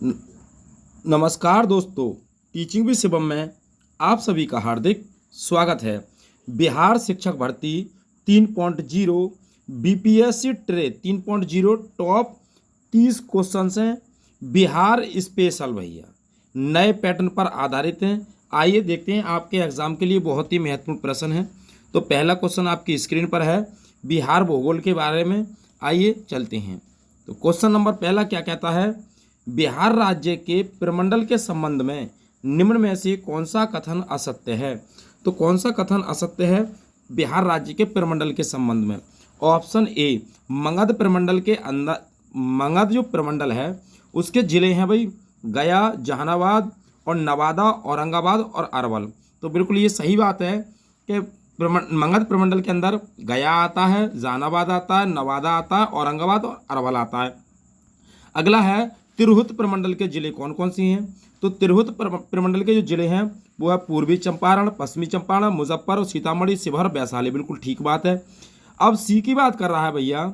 न- नमस्कार दोस्तों, टीचिंग विद शिवम में आप सभी का हार्दिक स्वागत है। बिहार शिक्षक भर्ती 3.0 बीपीएससी ट्रे 3.0 टॉप 30 क्वेश्चंस हैं। बिहार स्पेशल भैया नए पैटर्न पर आधारित हैं। आइए देखते हैं, आपके एग्जाम के लिए बहुत ही महत्वपूर्ण प्रश्न है। तो पहला क्वेश्चन आपकी स्क्रीन पर है, बिहार भूगोल के बारे में। आइए चलते हैं। तो क्वेश्चन नंबर पहला क्या कहता है, बिहार राज्य के प्रमंडल के संबंध में निम्न में से कौन सा कथन असत्य है। तो कौन सा कथन असत्य है बिहार राज्य के प्रमंडल के संबंध में। ऑप्शन ए, मगध प्रमंडल के अंदर, मगध जो प्रमंडल है उसके जिले हैं भाई गया, जहानाबाद और नवादा, औरंगाबाद और अरवल। तो बिल्कुल ये सही बात है कि मगध प्रमंडल के अंदर गया आता है, जहानाबाद आता है, नवादा आता है, औरंगाबाद और अरवल आता है। अगला है, तिरहुत प्रमंडल के जिले कौन कौन सी हैं। तो तिरहुत प्रमंडल के जो जिले हैं वो है पूर्वी चंपारण, पश्चिमी चंपारण, मुजफ्फर, सीतामढ़ी, शिवहर, वैशाली। बिल्कुल ठीक बात है। अब सी की बात कर रहा है भैया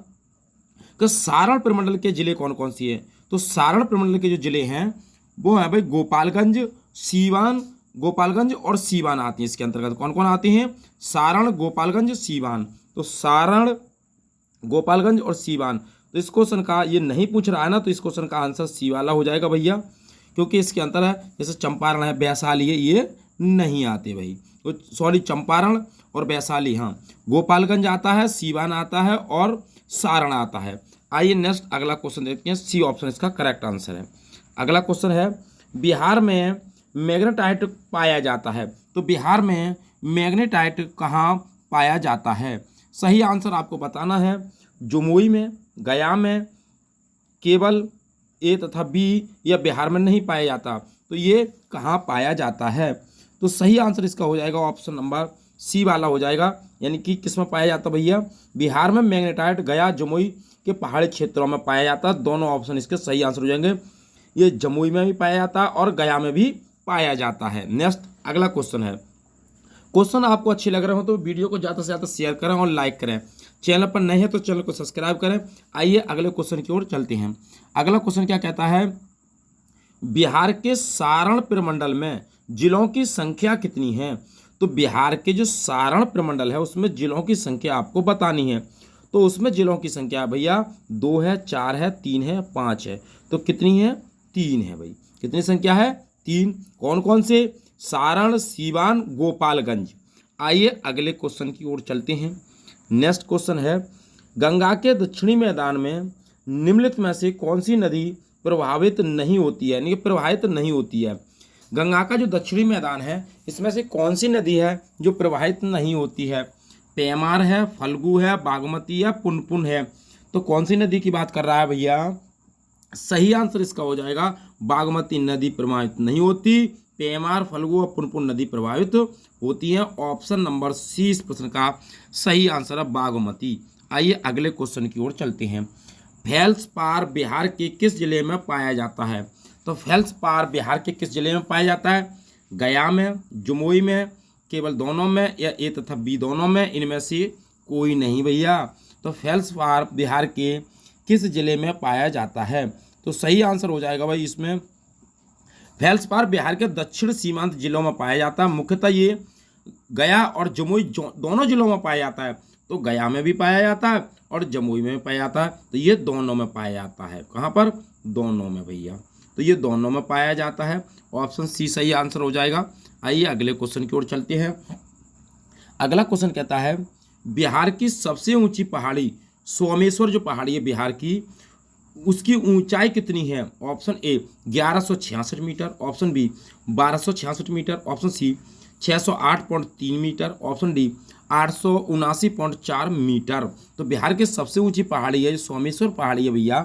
कि सारण प्रमंडल के जिले कौन कौन सी हैं। तो सारण प्रमंडल के जो जिले हैं वो है भाई गोपालगंज, सीवान, गोपालगंज और सीवान आती हैं। इसके अंतर्गत कौन कौन आती हैं, सारण, गोपालगंज, सीवान। तो सारण, गोपालगंज और सीवान। तो इस क्वेश्चन का ये नहीं पूछ रहा है ना, तो इस क्वेश्चन का आंसर सी वाला हो जाएगा भैया, क्योंकि इसके अंतर है जैसे चंपारण है, वैशाली है, ये नहीं आते भाई। तो सॉरी, चंपारण और वैशाली, हाँ। गोपालगंज आता है, सीवान आता है और सारण आता है। आइए नेक्स्ट अगला क्वेश्चन देखते हैं। सी ऑप्शन इसका करेक्ट आंसर है। अगला क्वेश्चन है, बिहार में मैग्नेटाइट पाया जाता है। तो बिहार में मैग्नेटाइट कहाँ पाया जाता है। सही आंसर आपको बताना है। जमुई में, गया में, केवल ए तथा बी, या बिहार में नहीं पाया जाता। तो ये कहाँ पाया जाता है। तो सही आंसर इसका हो जाएगा ऑप्शन नंबर सी वाला हो जाएगा। यानी कि किस में पाया जाता भैया, बिहार में मैग्नेटाइट गया, जमुई के पहाड़ी क्षेत्रों में पाया जाता है। दोनों ऑप्शन इसके सही आंसर हो जाएंगे। ये जमुई में भी पाया जाता है और गया में भी पाया जाता है। नेक्स्ट अगला क्वेश्चन है। क्वेश्चन आपको अच्छे लग रहे हो तो वीडियो को ज़्यादा से ज़्यादा शेयर करें और लाइक करें। चैनल पर नए हैं तो चैनल को सब्सक्राइब करें। आइए अगले क्वेश्चन की ओर चलते हैं। अगला क्वेश्चन क्या कहता है, बिहार के सारण प्रमंडल में जिलों की संख्या कितनी है। तो बिहार के जो सारण प्रमंडल है उसमें जिलों की संख्या आपको बतानी है। तो उसमें जिलों की संख्या भैया 2 है, 4 है, 3 है, 5 है। तो कितनी है, 3 है भाई। कितनी संख्या है, 3। कौन कौन से, सारण, सीवान, गोपालगंज। आइए अगले क्वेश्चन की ओर चलते हैं। नेक्स्ट क्वेश्चन है, गंगा के दक्षिणी मैदान में निम्नलिखित में से कौन सी नदी प्रभावित नहीं होती है, यानी कि प्रवाहित नहीं होती है। गंगा का जो दक्षिणी मैदान है इसमें से कौन सी नदी है जो प्रवाहित नहीं होती है। पेमार है, फल्गु है, बागमती है, पुनपुन है। तो कौन सी नदी की बात कर रहा है भैया। सही आंसर इसका हो जाएगा बागमती नदी प्रभावित नहीं होती। पेमार, फल्गु और पुनपुन नदी प्रभावित होती है। ऑप्शन नंबर सी इस प्रश्न का सही आंसर है, बागमती। आइए अगले क्वेश्चन की ओर चलते हैं। फेल्सपार बिहार के किस जिले में पाया जाता है। तो फेल्सपार बिहार के किस जिले में पाया जाता है, गया में, जमुई में, केवल दोनों में, या ए तथा बी दोनों में, इनमें से कोई नहीं भैया। तो फेल्सपार बिहार के किस जिले में पाया जाता है। तो सही आंसर हो जाएगा भाई इसमें, फेल्सपार बिहार के दक्षिण सीमांत जिलों में पाया जाता है। मुख्यतः ये गया और जमुई दोनों जिलों में पाया जाता है। तो गया में भी पाया जाता है और जमुई में भी पाया जाता है। तो ये दोनों में पाया जाता है। कहाँ पर, दोनों में भैया। तो ये दोनों में पाया जाता है। ऑप्शन सी सही आंसर हो जाएगा। आइए अगले क्वेश्चन की ओर चलते हैं। अगला क्वेश्चन कहता है, बिहार की सबसे ऊंची पहाड़ी सोमेश्वर जो पहाड़ी है बिहार की, उसकी ऊंचाई कितनी है। Option A 1166 metre, option B 1266 metre, option C 608.3 metre, option D 879.4 metre. तो बिहार की सबसे ऊंची पहाड़ी है सोमेश्वर पहाड़ी है भैया।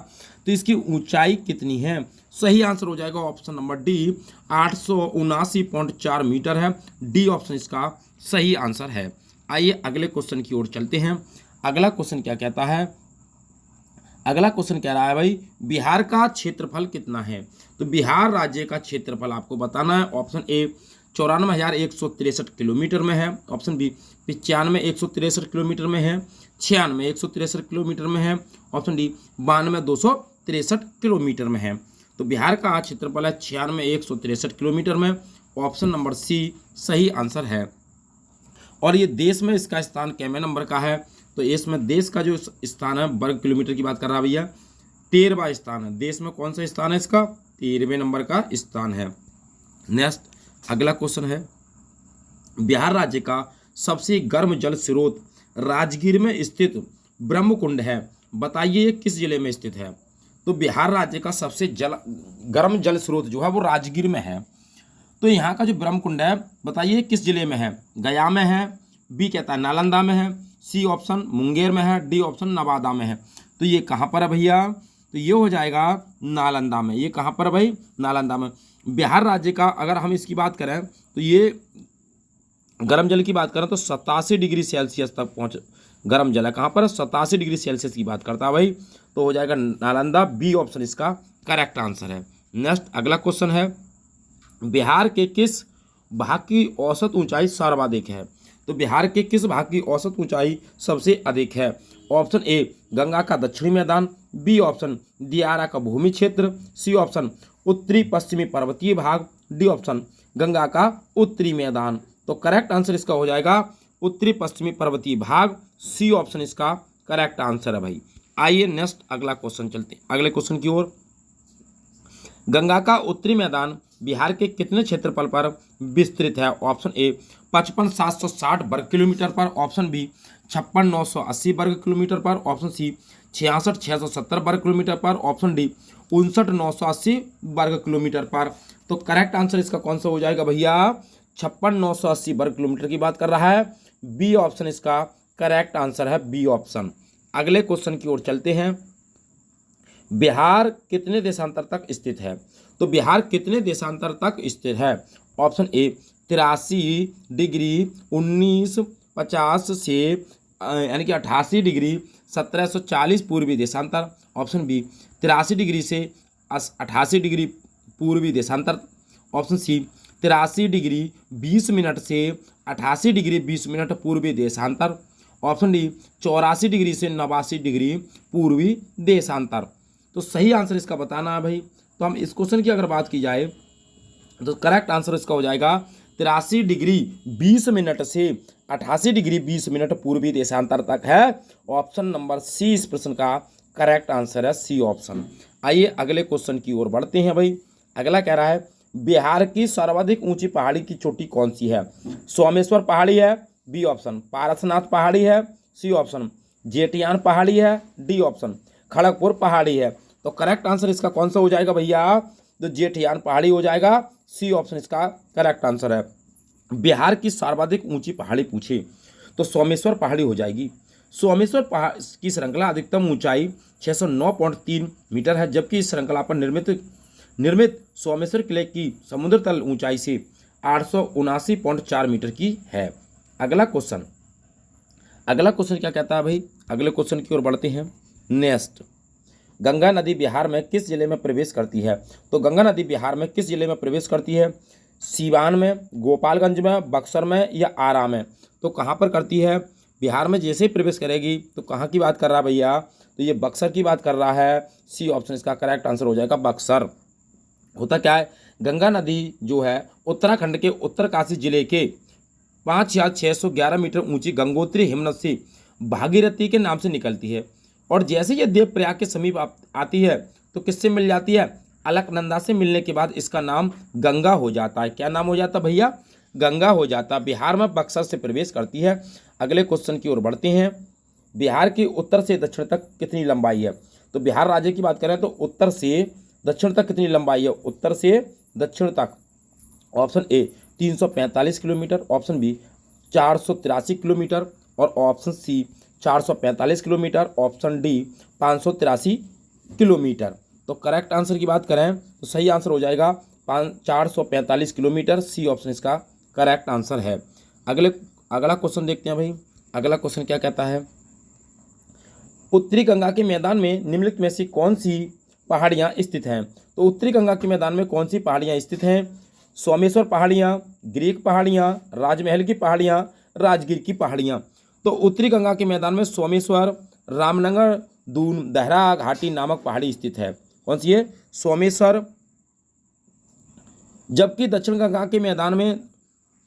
तो इसकी ऊंचाई कितनी है। सही आंसर हो जाएगा ऑप्शन नंबर डी 879.4 मीटर है। डी ऑप्शन इसका सही आंसर है। आइए अगले क्वेश्चन की ओर चलते हैं। अगला क्वेश्चन क्या कहता है, अगला क्वेश्चन कह रहा है भाई बिहार का क्षेत्रफल कितना है। तो बिहार राज्य का क्षेत्रफल आपको बताना है। ऑप्शन ए 94,163 किलोमीटर में है, ऑप्शन बी 95,163 किलोमीटर में है, 96,163 किलोमीटर में है, ऑप्शन डी 92,263 किलोमीटर में है। तो बिहार का क्षेत्रफल है 96,163 किलोमीटर में। ऑप्शन नंबर सी सही आंसर है। और ये देश में इसका स्थान कैमे नंबर का है, तो इसमें देश का जो स्थान है वर्ग किलोमीटर की बात कर रहा है भैया, 13वां स्थान है। देश में कौन सा स्थान है इसका? 13वें नंबर का स्थान है। नेक्स्ट अगला क्वेश्चन है, बिहार राज्य का सबसे गर्म जल स्रोत राजगीर में स्थित ब्रह्मकुंड है, बताइए ये किस जिले में स्थित है? तो बिहार राज्य का सबसे गर्म जल स्रोत जो है वो राजगीर में है। तो यहाँ का जो ब्रह्मकुंड है बताइए किस जिले में है? गया में है, बी कहता है नालंदा में है, सी ऑप्शन मुंगेर में है, डी ऑप्शन नवादा में है। तो ये कहाँ पर है भैया? तो ये हो जाएगा नालंदा में। ये कहाँ पर है भाई? नालंदा में। बिहार राज्य का अगर हम इसकी बात करें तो ये गर्म जल की बात करें तो 87 डिग्री सेल्सियस तक पहुँच गर्म जल है। कहाँ पर? 87 डिग्री सेल्सियस की बात करता है भाई, तो हो जाएगा नालंदा। बी ऑप्शन इसका करेक्ट आंसर है। नेक्स्ट अगला क्वेश्चन है, बिहार के किस भाग की औसत ऊंचाई सर्वाधिक है? तो बिहार के किस भाग की औसत ऊंचाई सबसे अधिक है? ऑप्शन ए गंगा का दक्षिणी मैदान, बी ऑप्शन दियारा का भूमि क्षेत्र, सी ऑप्शन उत्तरी पश्चिमी पर्वतीय भाग, डी ऑप्शन गंगा का उत्तरी मैदान। तो करेक्ट आंसर इसका हो जाएगा उत्तरी पश्चिमी पर्वतीय भाग, सी ऑप्शन इसका करेक्ट आंसर है भाई। आइए नेक्स्ट अगला क्वेश्चन चलते हैं अगले क्वेश्चन की ओर। गंगा का उत्तरी मैदान बिहार के कितने क्षेत्रफल पर विस्तृत है? ऑप्शन ए 55,760 वर्ग किलोमीटर पर, ऑप्शन बी 56,980 वर्ग किलोमीटर पर, ऑप्शन सी 66,670 वर्ग किलोमीटर पर, ऑप्शन डी 59,980 वर्ग किलोमीटर पर। तो करेक्ट आंसर इसका कौन सा हो जाएगा भैया? 56,980 वर्ग किलोमीटर की बात कर रहा है। बी ऑप्शन इसका करेक्ट आंसर है, बी ऑप्शन। अगले क्वेश्चन की ओर चलते हैं, बिहार कितने देशांतर तक स्थित है? तो बिहार कितने देशांतर तक स्थित है? ऑप्शन ए 83 डिग्री 1950 से यानी कि 88 डिग्री 1740 पूर्वी देशांतर, ऑप्शन बी 83 डिग्री से 88 डिग्री पूर्वी देशांतर, ऑप्शन सी 83 डिग्री 20 मिनट से 88 डिग्री 20 मिनट पूर्वी देशांतर, ऑप्शन डी 84 डिग्री से 89 डिग्री पूर्वी देशांतर। तो सही आंसर इसका बताना है भाई। तो हम इस क्वेश्चन की अगर बात की जाए तो करेक्ट आंसर इसका हो जाएगा 83 डिग्री 20 मिनट से 88 डिग्री 20 मिनट पूर्वी देशांतर तक है। ऑप्शन नंबर सी इस प्रश्न का करेक्ट आंसर है, सी ऑप्शन। आइए अगले क्वेश्चन की ओर बढ़ते हैं भाई। अगला कह रहा है, बिहार की सर्वाधिक ऊंची पहाड़ी की चोटी कौन सी है? सोमेश्वर पहाड़ी है, बी ऑप्शन पारसनाथ पहाड़ी है, सी ऑप्शन जेटियान पहाड़ी है, डी ऑप्शन खड़गपुर पहाड़ी है। तो करेक्ट आंसर इसका कौन सा हो जाएगा भैया? तो जेठियान पहाड़ी हो जाएगा, सी ऑप्शन इसका करेक्ट आंसर है। बिहार की सर्वाधिक ऊंची पहाड़ी पूछे तो सोमेश्वर पहाड़ी हो जाएगी। सोमेश्वर पहाड़ की श्रृंखला अधिकतम ऊंचाई 609.3 मीटर है, जबकि इस श्रृंखला पर निर्मित सोमेश्वर किले की समुद्र तल ऊंचाई से 879.4 मीटर की है। अगला क्वेश्चन क्या कहता है भाई? अगले क्वेश्चन की ओर बढ़ते हैं। नेक्स्ट, गंगा नदी बिहार में किस जिले में प्रवेश करती है? तो गंगा नदी बिहार में किस जिले में प्रवेश करती है? सीवान में, गोपालगंज में, बक्सर में या आरा में? तो कहाँ पर करती है? बिहार में जैसे ही प्रवेश करेगी तो कहाँ की बात कर रहा है भैया? तो ये बक्सर की बात कर रहा है, सी ऑप्शन इसका करेक्ट आंसर हो जाएगा, बक्सर। होता क्या है, गंगा नदी जो है उत्तराखंड के उत्तरकाशी जिले के 5,611 मीटर ऊंची गंगोत्री हिमनद से भागीरथी के नाम से निकलती है, और जैसे ये देवप्रयाग के समीप आती है तो किससे मिल जाती है? अलकनंदा से मिलने के बाद इसका नाम गंगा हो जाता है। क्या नाम हो जाता भैया? गंगा हो जाता। बिहार में बक्सर से प्रवेश करती है। अगले क्वेश्चन की ओर बढ़ते हैं। बिहार की उत्तर से दक्षिण तक कितनी लंबाई है? तो बिहार राज्य की बात करें तो उत्तर से दक्षिण तक कितनी लंबाई है? उत्तर से दक्षिण तक option A 345 kilometre, option B 483 kilometre, और option C 445 kilometre, option D 583 kilometre. तो करेक्ट आंसर की बात करें तो सही आंसर हो जाएगा 445 किलोमीटर, सी ऑप्शन इसका करेक्ट आंसर है। अगला क्वेश्चन देखते हैं भाई। अगला क्वेश्चन क्या कहता है, उत्तरी गंगा के मैदान में निम्नलिखित में से कौन सी पहाड़ियाँ स्थित हैं? तो उत्तरी गंगा के मैदान में कौन सी पहाड़ियाँ स्थित हैं? सोमेश्वर पहाड़ियाँ, ग्रीक पहाड़ियाँ, राजमहल की पहाड़ियाँ, राजगीर की पहाड़ियाँ। तो उत्तरी गंगा के मैदान में सोमेश्वर, रामनगर, दून, दहरा घाटी नामक पहाड़ी स्थित है। कौन सी है, सोमेश्वर। जबकि दक्षिण गंगा के मैदान में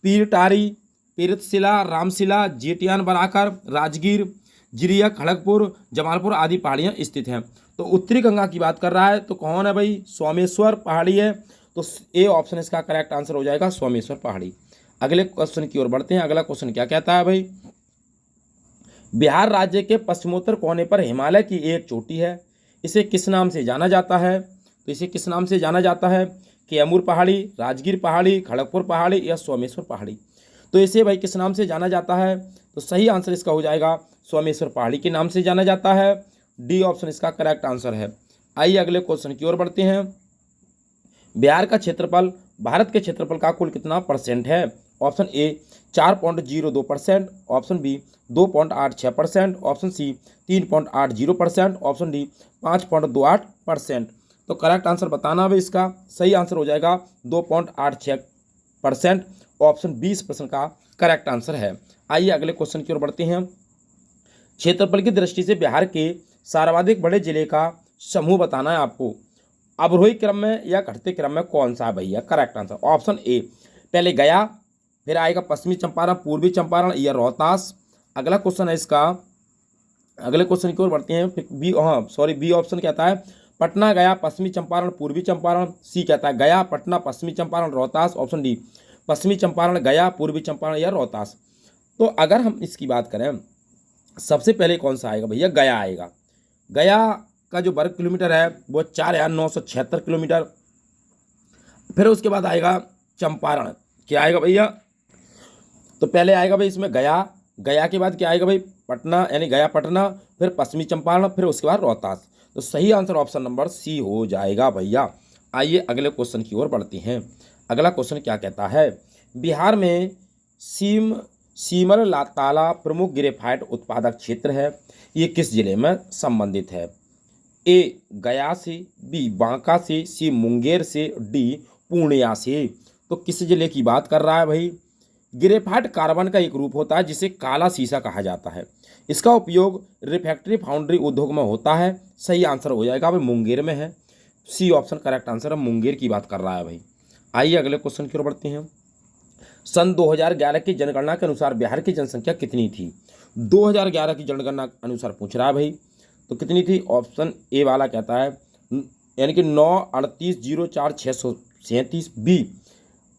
पीरटारी, पीरतशिला, रामशिला, जेटियान बराकर, राजगीर, जिरिया, खड़गपुर, जमालपुर आदि पहाड़ियाँ स्थित हैं। तो उत्तरी गंगा की बात कर रहा है तो कौन है भाई, सोमेश्वर पहाड़ी है। तो ए ऑप्शन इसका करेक्ट आंसर हो जाएगा, सोमेश्वर पहाड़ी। अगले क्वेश्चन की ओर बढ़ते हैं। अगला क्वेश्चन क्या कहता है भाई, बिहार राज्य के पश्चिमोत्तर कोने पर हिमालय की एक चोटी है, इसे किस नाम से जाना जाता है। तो इसे किस नाम से जाना जाता है, कैमूर पहाड़ी, राजगीर पहाड़ी, खड़गपुर पहाड़ी या सोमेश्वर पहाड़ी। तो इसे भाई किस नाम से जाना जाता है, तो सही आंसर इसका हो जाएगा सोमेश्वर पहाड़ी के नाम से जाना जाता है। डी ऑप्शन इसका करेक्ट आंसर है। आइए अगले क्वेश्चन की ओर बढ़ते हैं। बिहार का क्षेत्रफल भारत के क्षेत्रफल का कुल कितना परसेंट है। Option A 4.02%, option B 2.86%, option C 3.80%, option D 5.28%। तो करेक्ट आंसर बताना है इसका। सही आंसर हो जाएगा 2.86%, ऑप्शन 20% का करेक्ट आंसर है। आइए अगले क्वेश्चन की ओर बढ़ते हैं। क्षेत्रफल की दृष्टि से बिहार के सर्वाधिक बड़े जिले का समूह बताना है आपको। अवरोही क्रम में या घटते क्रम में कौन सा है भैया, करेक्ट आंसर ऑप्शन ए पहले गया, फिर आएगा पश्चिमी चंपारण, पूर्वी चंपारण या रोहतास। अगला क्वेश्चन है इसका, अगले क्वेश्चन की ओर बढ़ते हैं। बी बी ऑप्शन कहता है पटना, गया, पश्चिमी चंपारण, पूर्वी चंपारण। सी कहता है गया, पटना, पश्चिमी चंपारण, रोहतास। ऑप्शन डी पश्चिमी चंपारण, गया, पूर्वी चंपारण या रोहतास। तो अगर हम इसकी बात करें, सबसे पहले कौन सा आएगा भैया, गया आएगा। गया का जो वर्ग किलोमीटर है वो 4,976 किलोमीटर। फिर उसके बाद आएगा चंपारण, क्या आएगा भैया, तो पहले आएगा भाई इसमें गया, गया के बाद क्या आएगा भाई पटना, यानी गया पटना, फिर पश्चिमी चंपारण, फिर उसके बाद रोहतास। तो सही आंसर ऑप्शन नंबर सी हो जाएगा भैया। आइए अगले क्वेश्चन की ओर बढ़ते हैं। अगला क्वेश्चन क्या कहता है, बिहार में सीमल ताला प्रमुख ग्रेफाइट उत्पादक क्षेत्र है, ये किस जिले में संबंधित है। ए गया से, बी बांका से, सी मुंगेर से, डी पूर्णिया से। तो किस जिले की बात कर रहा है भाई, ग्रेफाइट कार्बन का एक रूप होता है जिसे काला शीशा कहा जाता है। इसका उपयोग रिफैक्ट्री फाउंड्री उद्योग में होता है। सही आंसर हो जाएगा भाई मुंगेर में है। सी ऑप्शन करेक्ट आंसर है, मुंगेर की बात कर रहा है भाई। आइए अगले क्वेश्चन की ओर बढ़ते हैं। सन 2011 की जनगणना के अनुसार बिहार की जनसंख्या कितनी थी। 2011 की जनगणना अनुसार पूछ रहा है भाई, तो कितनी थी। ऑप्शन ए वाला कहता है यानी कि 9,38,04,637, बी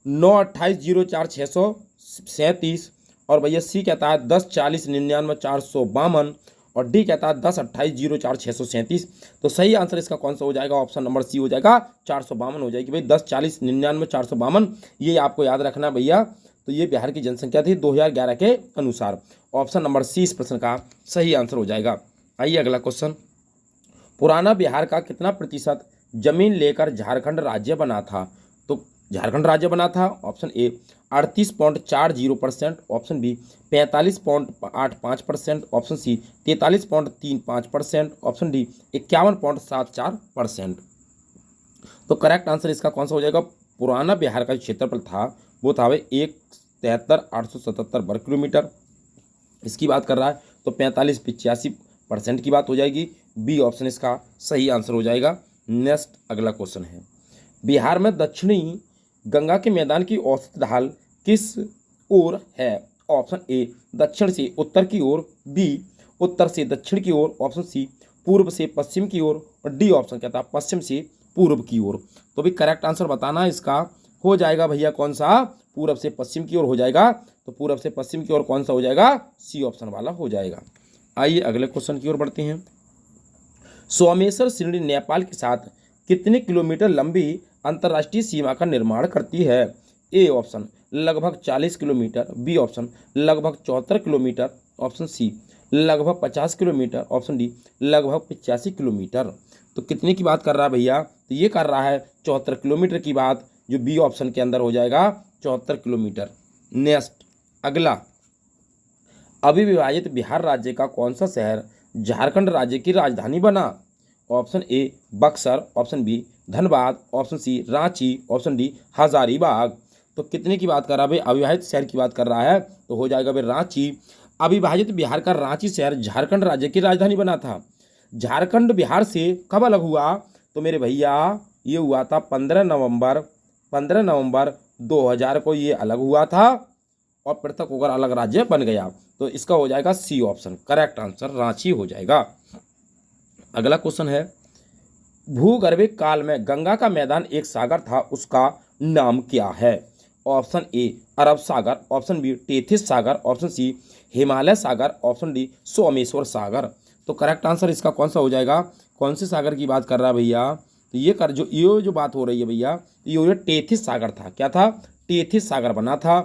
9,28,04,637 और भैया सी कहता है 10,40,99,452 और डी कहता है 10,28,04,637। तो सही आंसर इसका कौन सा हो जाएगा, ऑप्शन नंबर सी हो जाएगा, 452 हो जाएगी भाई। 10,40,99,452 ये आपको याद रखना भैया। तो ये बिहार की जनसंख्या थी 2011 के अनुसार। ऑप्शन नंबर सी इस प्रश्न का सही आंसर हो जाएगा। आइए अगला क्वेश्चन, पुराना बिहार का कितना प्रतिशत जमीन लेकर झारखंड राज्य बना था। तो झारखंड राज्य बना था, option A 38.40%, option B 45.85%, option C 43.35%, option D 51.74%। तो करेक्ट आंसर इसका कौन सा हो जाएगा, पुराना बिहार का क्षेत्रफल था वो था भाई 1,73,877 वर्ग किलोमीटर। इसकी बात कर रहा है तो 45-85% की बात हो जाएगी। बी ऑप्शन इसका सही आंसर हो जाएगा। नेक्स्ट अगला क्वेश्चन है, बिहार में दक्षिणी गंगा के मैदान की औसत ढाल किस ओर है। ऑप्शन ए दक्षिण से उत्तर की ओर, बी उत्तर से दक्षिण की ओर, ऑप्शन सी पूर्व से पश्चिम की ओर और डी ऑप्शन कहता है पश्चिम से पूर्व की ओर। तो भी करेक्ट आंसर बताना इसका हो जाएगा भैया कौन सा, पूर्व से पश्चिम की ओर हो जाएगा। तो पूर्व से पश्चिम की ओर कौन सा हो जाएगा, सी ऑप्शन वाला हो जाएगा। आइए अगले क्वेश्चन की ओर बढ़ते हैं। सोमेश्वर श्रेणी नेपाल के साथ कितने किलोमीटर लंबी अंतर्राष्ट्रीय सीमा का निर्माण करती है। ए ऑप्शन लगभग 40 किलोमीटर, बी ऑप्शन लगभग 74 किलोमीटर, ऑप्शन सी लगभग 50 किलोमीटर, ऑप्शन डी लगभग 85 किलोमीटर। तो कितने की बात कर रहा है भैया, तो ये कर रहा है 74 किलोमीटर की बात, जो बी ऑप्शन के अंदर हो जाएगा 74 किलोमीटर। नेक्स्ट अगला, अविभाजित बिहार राज्य का कौन सा शहर झारखंड राज्य की राजधानी बना। Option A Buxar, option B Dhanbad, option C Ranchi, option D Hazaribagh. तो कितने की बात कर रहा है भाई, अविभाजित शहर की बात कर रहा है तो हो जाएगा भाई रांची। अविभाजित बिहार का रांची शहर झारखंड राज्य की राजधानी बना था। झारखंड बिहार से कब अलग हुआ, तो मेरे भैया ये हुआ था 15 नवंबर 2000 को ये अलग हुआ था और पृथक होकर अलग राज्य बन गया। तो इसका हो जाएगा C option, correct answer Ranchi हो जाएगा। अगला क्वेश्चन है, भूगर्भिक काल में गंगा का मैदान एक सागर था, उसका नाम क्या है? ऑप्शन ए अरब सागर, ऑप्शन बी टेथिस सागर, ऑप्शन सी हिमालय सागर, ऑप्शन डी सोमेश्वर सागर। तो करेक्ट आंसर इसका कौन सा हो जाएगा? कौन से सागर की बात कर रहा है भैया? तो ये जो बात हो रही है भैया, ये टेथिस सागर था। क्या था? टेथिस सागर बना था।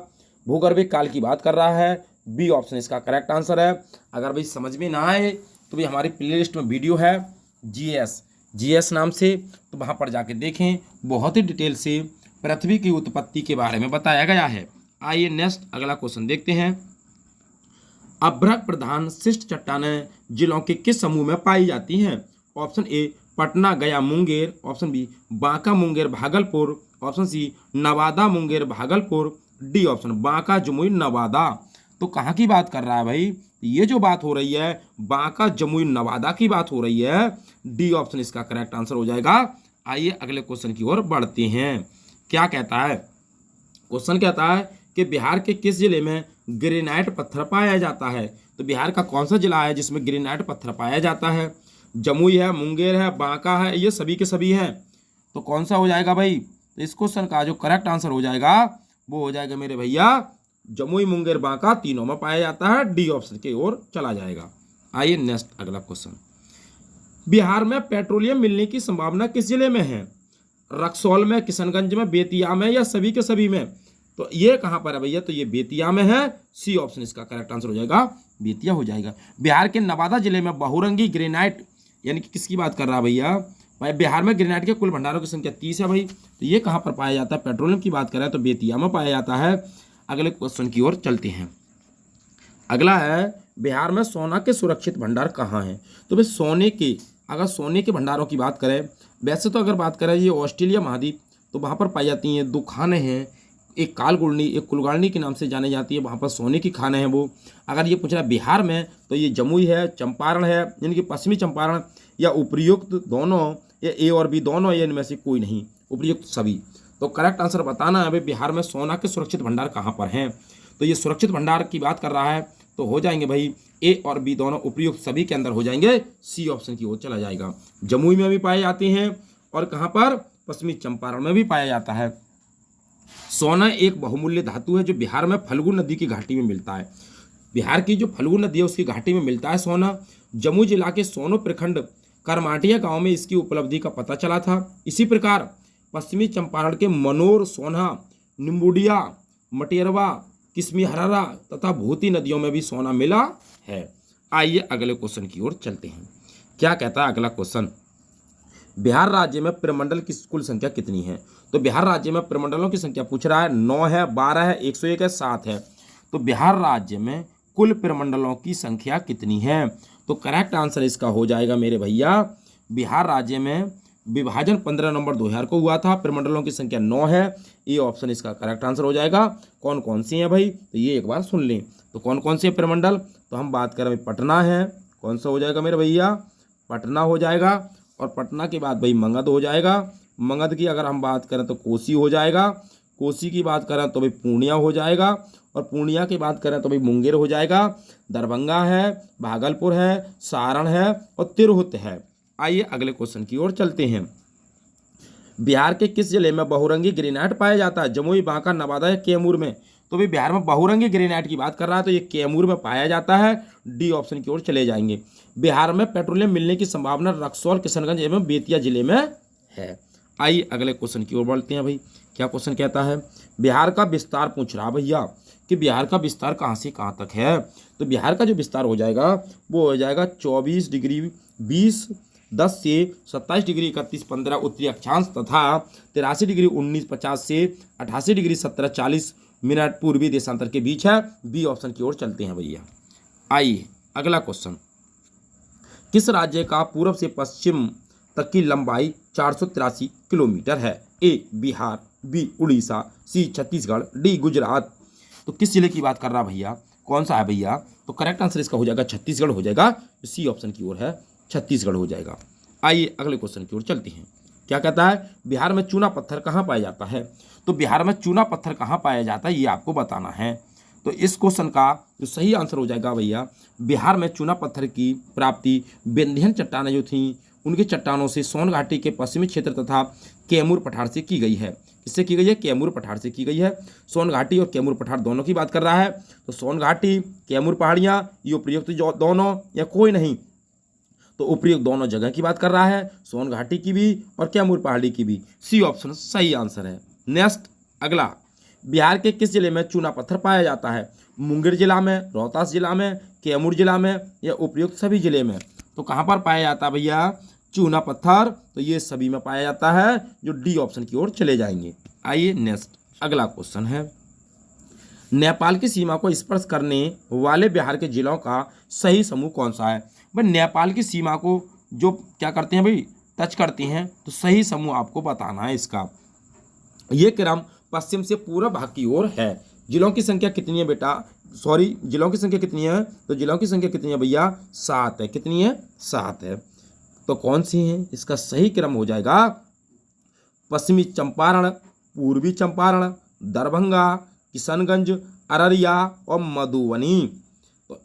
भूगर्भिक काल की बात कर रहा है। बी ऑप्शन इसका करेक्ट आंसर है। अगर भाई समझ में ना आए तो भाई हमारी प्लेलिस्ट में वीडियो है जीएस नाम से, तो वहाँ पर जाके देखें, बहुत ही डिटेल से पृथ्वी की उत्पत्ति के बारे में बताया गया है। आइए नेक्स्ट अगला क्वेश्चन देखते हैं। अभ्रक प्रधान शिष्ट चट्टानें जिलों के किस समूह में पाई जाती हैं? Option A Patna Gaya Munger, option B Banka Munger Bhagalpur, option C Nawada Munger Bhagalpur, D option Banka Jamui Nawada. तो कहाँ की बात कर रहा है भाई? ये जो बात हो रही है बांका जमुई नवादा की बात हो रही है। डी ऑप्शन इसका करेक्ट आंसर हो जाएगा। आइए अगले क्वेश्चन की ओर बढ़ते हैं। क्या कहता है? क्वेश्चन कहता है कि बिहार के किस जिले में ग्रेनाइट पत्थर पाया जाता है? तो बिहार का कौन सा जिला है जिसमें ग्रेनाइट पत्थर पाया जाता है? जमुई है, मुंगेर है, बांका है, ये सभी के सभी हैं। तो कौन सा हो जाएगा भाई? तो इस क्वेश्चन का जो करेक्ट आंसर हो जाएगा वो हो जाएगा मेरे भैया जमुई मुंगेर बांका तीनों में पाया जाता है। डी ऑप्शन की ओर चला जाएगा। आइए नेक्स्ट अगला क्वेश्चन। बिहार में पेट्रोलियम मिलने की संभावना किस जिले में है? रक्सौल में, किशनगंज में, बेतिया में, या सभी के सभी में? तो ये कहाँ पर है भैया? तो ये बेतिया में है। सी ऑप्शन इसका करेक्ट आंसर हो जाएगा, बेतिया हो जाएगा। बिहार के नवादा जिले में बहुरंगी ग्रेनाइट, यानी कि किसकी बात कर रहा है भैया? भाई बिहार में ग्रेनाइट के कुल भंडारों की संख्या 30 है भाई। तो ये कहाँ पर पाया जाता है? पेट्रोलियम की बात करें तो बेतिया में पाया जाता है। अगले क्वेश्चन की ओर चलते हैं। अगला है, बिहार में सोना के सुरक्षित भंडार कहाँ हैं? तो भाई सोने के भंडारों की बात करें, वैसे तो अगर बात करें ये ऑस्ट्रेलिया महाद्वीप, तो वहाँ पर पाई जाती हैं 2 खाने हैं, एक कालगुलनी, एक कुलगालनी के नाम से जानी जाती है, वहाँ पर सोने की खाने हैं वो। अगर ये पूछ रहा है बिहार में, तो ये जमुई है, चंपारण है, यानी कि पश्चिमी चंपारण, या उपयुक्त दोनों, या ए और बी दोनों, या इनमें से कोई नहीं, उपयुक्त सभी। तो करेक्ट आंसर बताना है भाई बिहार में सोना के सुरक्षित भंडार कहाँ पर हैं। तो ये सुरक्षित भंडार की बात कर रहा है, तो हो जाएंगे भाई ए और बी दोनों, उपयुक्त सभी के अंदर हो जाएंगे। सी ऑप्शन की ओर चला जाएगा। जमुई में भी पाए जाते हैं और कहाँ पर? पश्चिमी चंपारण में भी पाया जाता है। सोना एक बहुमूल्य धातु है जो बिहार में फल्गु नदी की घाटी में मिलता है। बिहार की जो फल्गु नदी है उसकी घाटी में मिलता है सोना। जमुई जिला के सोनो प्रखंड करमाटिया गांव में इसकी उपलब्धि का पता चला था। इसी प्रकार पश्चिमी चंपारण के मनोर, सोना, निम्बुडिया, मटेरवा, किस्मीहरारा तथा भूती नदियों में भी सोना मिला है। आइए अगले क्वेश्चन की ओर चलते हैं। क्या कहता है अगला क्वेश्चन? बिहार राज्य में प्रमंडल की कुल संख्या कितनी है? तो बिहार राज्य में प्रमंडलों की संख्या पूछ रहा है। 9 है, 12 है, 101 है, 7 है। तो बिहार राज्य में कुल प्रमंडलों की संख्या कितनी है? तो करेक्ट आंसर इसका हो जाएगा मेरे भैया, बिहार राज्य में विभाजन 15 नवंबर 2000 को हुआ था। प्रमंडलों की संख्या 9 है। ये ऑप्शन इसका करेक्ट आंसर हो जाएगा। कौन कौन सी हैं भाई? तो ये एक बार सुन लें। तो कौन कौन से प्रमंडल? तो हम बात करें, पटना है, कौन सा हो जाएगा मेरे भैया? पटना हो जाएगा। और पटना के बाद भाई मगध हो जाएगा। मगध की अगर हम बात करें तो कोसी हो जाएगा। कोसी की बात करें तो भाई पूर्णिया हो जाएगा। और पूर्णिया की बात करें तो भाई मुंगेर हो जाएगा। दरभंगा है, भागलपुर है, सारण है और तिरहुत है। आइए अगले क्वेश्चन की ओर चलते हैं। बिहार के किस जिले में बहुरंगी ग्रेनाइट पाया जाता है? जमुई, बांका, नवादा या कैमूर में? तो भाई बिहार में बहुरंगी ग्रेनाइट की बात कर रहा है तो ये कैमूर में पाया जाता है। डी ऑप्शन की ओर चले जाएंगे। बिहार में पेट्रोलियम मिलने की संभावना रक्सौल, किशनगंज एवं बेतिया जिले में है। आइए अगले क्वेश्चन की ओर बढ़ते हैं भाई। क्या क्वेश्चन कहता है? बिहार का विस्तार पूछ रहा भैया कि बिहार का विस्तार कहाँ से कहाँ तक है? तो बिहार का जो विस्तार हो जाएगा वो हो जाएगा 24 डिग्री 20 से 27 डिग्री 31-15 उत्तरी अक्षांश तथा 83 डिग्री 19-50 से 88 डिग्री 17-40 मिनट पूर्वी देशांतर के बीच है। बी ऑप्शन की ओर चलते हैं भैया। आइए अगला क्वेश्चन। किस राज्य का पूर्व से पश्चिम तक की लंबाई 483 किलोमीटर है? ए बिहार, बी उड़ीसा, सी छत्तीसगढ़, डी गुजरात। तो किस जिले की बात कर रहा भैया? कौन सा है भैया? तो करेक्ट आंसर इसका हो जाएगा छत्तीसगढ़ हो जाएगा। सी ऑप्शन की ओर है, छत्तीसगढ़ हो जाएगा। आइए अगले क्वेश्चन की ओर चलते हैं। क्या कहता है, बिहार में चूना पत्थर कहाँ पाया जाता है? तो बिहार में चूना पत्थर कहाँ पाया जाता है ये आपको बताना है। तो इस क्वेश्चन का जो सही आंसर हो जाएगा भैया, बिहार में चूना पत्थर की प्राप्ति विंध्यन चट्टानें जो थीं उनकी चट्टानों से सोन घाटी के पश्चिमी क्षेत्र तथा कैमूर पठार से की गई है। किससे की गई है? कैमूर पठार से की गई है। सोन घाटी और कैमूर पठार दोनों की बात कर रहा है। तो सोन घाटी, कैमूर पहाड़ियाँ, ये उपयुक्त दोनों या कोई नहीं? तो उपयुक्त दोनों जगह की बात कर रहा है, सोन घाटी की भी और कैमूर पहाड़ी की भी। सी ऑप्शन सही आंसर है। नेक्स्ट अगला, बिहार के किस जिले में चूना पत्थर पाया जाता है? मुंगेर जिला में, रोहतास जिला में, कैमूर जिला में या उपयुक्त सभी जिले में? तो कहाँ पर पाया जाता है भैया चूना पत्थर? तो ये सभी में पाया जाता है, जो डी ऑप्शन की ओर चले जाएंगे। आइए नेक्स्ट अगला क्वेश्चन है, नेपाल की सीमा को स्पर्श करने वाले बिहार के जिलों का सही समूह कौन सा है? भाई नेपाल की सीमा को जो क्या करते हैं भाई, टच करती हैं, तो सही समूह आपको बताना है इसका। ये क्रम पश्चिम से पूर्व भाग की ओर है। जिलों की संख्या कितनी है बेटा? सॉरी, जिलों की संख्या कितनी है? तो जिलों की संख्या कितनी है भैया? 7 है। कितनी है? 7 है। तो कौन सी है? इसका सही क्रम हो जाएगा पश्चिमी चंपारण, पूर्वी चंपारण, दरभंगा, किशनगंज, अररिया और मधुबनी। तो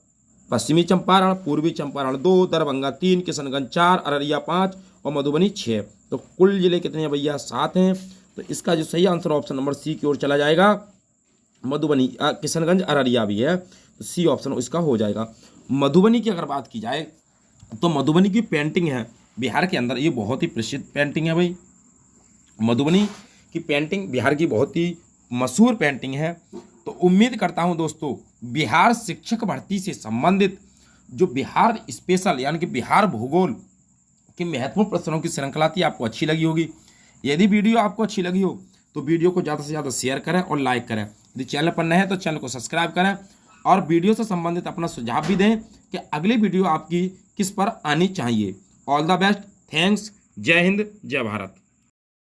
पश्चिमी चंपारण, पूर्वी चंपारण 2, दरभंगा 3, किशनगंज 4, अररिया 5 और मधुबनी 6। तो कुल जिले कितने हैं भैया? 7 हैं। तो इसका जो सही आंसर ऑप्शन नंबर सी की ओर चला जाएगा। मधुबनी, किशनगंज, अररिया भी है, तो सी ऑप्शन इसका हो जाएगा। मधुबनी की अगर बात की जाए तो मधुबनी की पेंटिंग है बिहार के अंदर, ये बहुत ही प्रसिद्ध पेंटिंग है भाई। मधुबनी की पेंटिंग बिहार की बहुत ही मशहूर पेंटिंग है। तो उम्मीद करता हूं दोस्तों, बिहार शिक्षक भर्ती से संबंधित जो बिहार स्पेशल यानी कि बिहार भूगोल की महत्वपूर्ण प्रश्नों की श्रृंखला थी आपको अच्छी लगी होगी। यदि वीडियो आपको अच्छी लगी हो तो वीडियो को ज़्यादा से ज़्यादा शेयर करें और लाइक करें। यदि चैनल पर नए हैं तो चैनल को सब्सक्राइब करें और वीडियो से संबंधित अपना सुझाव भी दें कि अगली वीडियो आपकी किस पर आनी चाहिए। ऑल द बेस्ट, थैंक्स, जय हिंद, जय भारत।